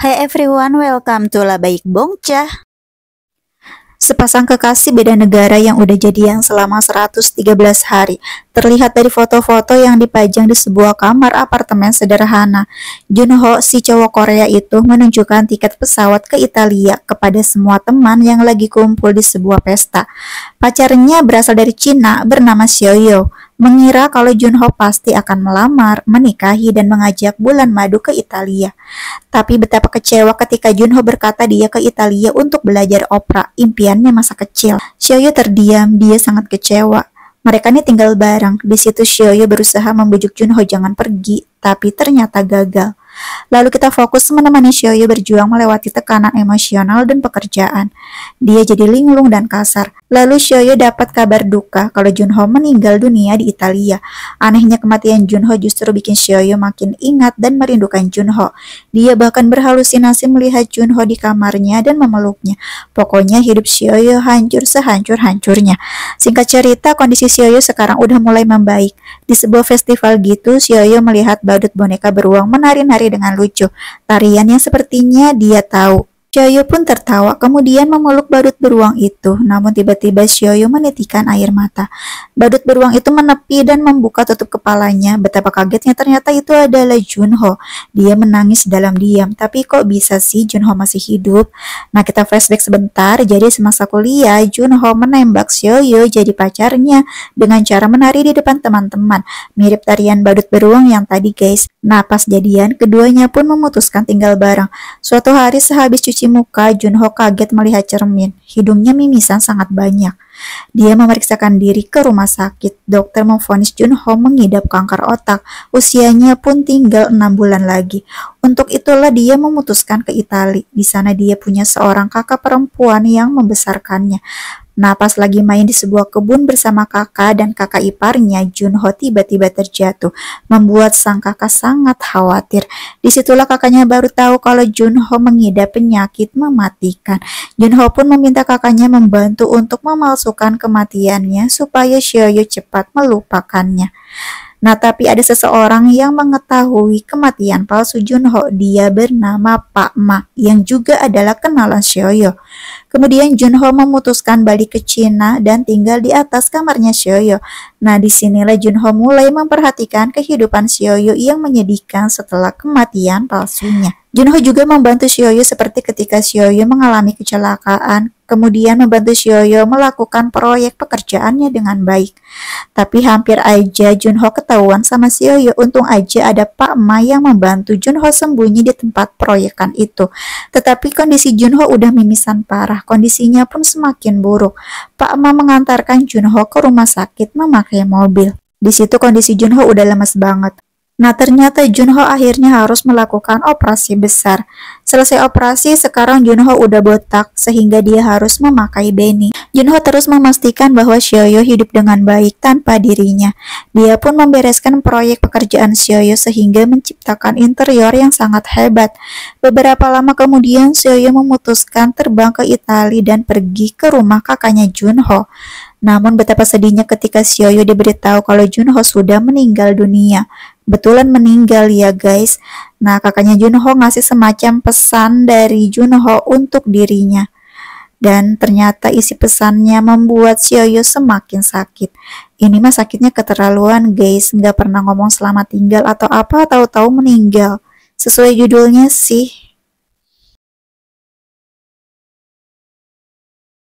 Hai everyone, welcome to La Baik Bongcah. Sepasang kekasih beda negara yang udah jadian selama 113 hari. Terlihat dari foto-foto yang dipajang di sebuah kamar apartemen sederhana. Junho, si cowok Korea itu, menunjukkan tiket pesawat ke Italia kepada semua teman yang lagi kumpul di sebuah pesta. Pacarnya berasal dari Cina, bernama Xiaoyu. Mengira kalau Junho pasti akan melamar, menikahi, dan mengajak bulan madu ke Italia. Tapi betapa kecewa ketika Junho berkata dia ke Italia untuk belajar opera, impiannya masa kecil. Xiaoyu terdiam, dia sangat kecewa. Mereka ini tinggal bareng. Di situ Xiaoyu berusaha membujuk Junho jangan pergi, tapi ternyata gagal. Lalu kita fokus menemani Xiaoyu berjuang melewati tekanan emosional dan pekerjaan. Dia jadi linglung dan kasar. Lalu Xiaoyu dapat kabar duka kalau Junho meninggal dunia di Italia. Anehnya kematian Junho justru bikin Xiaoyu makin ingat dan merindukan Junho. Dia bahkan berhalusinasi melihat Junho di kamarnya dan memeluknya. Pokoknya hidup Xiaoyu hancur sehancur-hancurnya. Singkat cerita, kondisi Xiaoyu sekarang udah mulai membaik. Di sebuah festival gitu, Xiaoyu melihat badut boneka beruang menari-nari dengan lucu. Tarian yang sepertinya dia tahu. Xiaoyu pun tertawa, kemudian memeluk badut beruang itu. Namun tiba-tiba Xiaoyu menitikkan air mata. Badut beruang itu menepi dan membuka tutup kepalanya. Betapa kagetnya, ternyata itu adalah Junho. Dia menangis dalam diam. Tapi kok bisa sih Junho masih hidup? Nah, kita flashback sebentar. Jadi semasa kuliah, Junho menembak Xiaoyu jadi pacarnya dengan cara menari di depan teman-teman. Mirip tarian badut beruang yang tadi, guys. Nah, pas jadian, keduanya pun memutuskan tinggal bareng. Suatu hari sehabis cuci muka, Junho kaget melihat cermin. Hidungnya mimisan sangat banyak. Dia memeriksakan diri ke rumah sakit. Dokter memvonis Junho mengidap kanker otak. Usianya pun tinggal 6 bulan lagi. Untuk itulah dia memutuskan ke Italia. Di sana dia punya seorang kakak perempuan yang membesarkannya. Nah, pas lagi main di sebuah kebun bersama kakak dan kakak iparnya, Junho tiba-tiba terjatuh, membuat sang kakak sangat khawatir. Disitulah kakaknya baru tahu kalau Junho mengidap penyakit mematikan. Junho pun meminta kakaknya membantu untuk memalsukan kematiannya supaya Xiaoyu cepat melupakannya. Nah, tapi ada seseorang yang mengetahui kematian palsu Junho. Dia bernama Pak Ma, yang juga adalah kenalan Xiaoyu. Kemudian Junho memutuskan balik ke Cina dan tinggal di atas kamarnya Xiaoyu. Nah, disinilah Junho mulai memperhatikan kehidupan Xiaoyu yang menyedihkan setelah kematian palsunya. Junho juga membantu Xiaoyu seperti ketika Xiaoyu mengalami kecelakaan, kemudian membantu Xiaoyu melakukan proyek pekerjaannya dengan baik. Tapi hampir aja Junho ketahuan sama Xiaoyu. Untung aja ada Pak Ma yang membantu Junho sembunyi di tempat proyekan itu. Tetapi kondisi Junho udah mimisan parah, kondisinya pun semakin buruk. Pak Ma mengantarkan Junho ke rumah sakit memakai mobil. Di situ kondisi Junho udah lemas banget. Nah, ternyata Junho akhirnya harus melakukan operasi besar. Selesai operasi, sekarang Junho udah botak sehingga dia harus memakai beanie. Junho terus memastikan bahwa Xiaoyu hidup dengan baik tanpa dirinya. Dia pun membereskan proyek pekerjaan Xiaoyu sehingga menciptakan interior yang sangat hebat. Beberapa lama kemudian, Xiaoyu memutuskan terbang ke Italia dan pergi ke rumah kakaknya Junho. Namun betapa sedihnya ketika Xiaoyu diberitahu kalau Junho sudah meninggal dunia. Betulan meninggal ya guys. Nah, kakaknya Junho ngasih semacam pesan dari Junho untuk dirinya. Dan ternyata isi pesannya membuat Xiaoyu semakin sakit. Ini mah sakitnya keterlaluan guys. Nggak pernah ngomong selamat tinggal atau apa, tahu-tahu meninggal. Sesuai judulnya sih.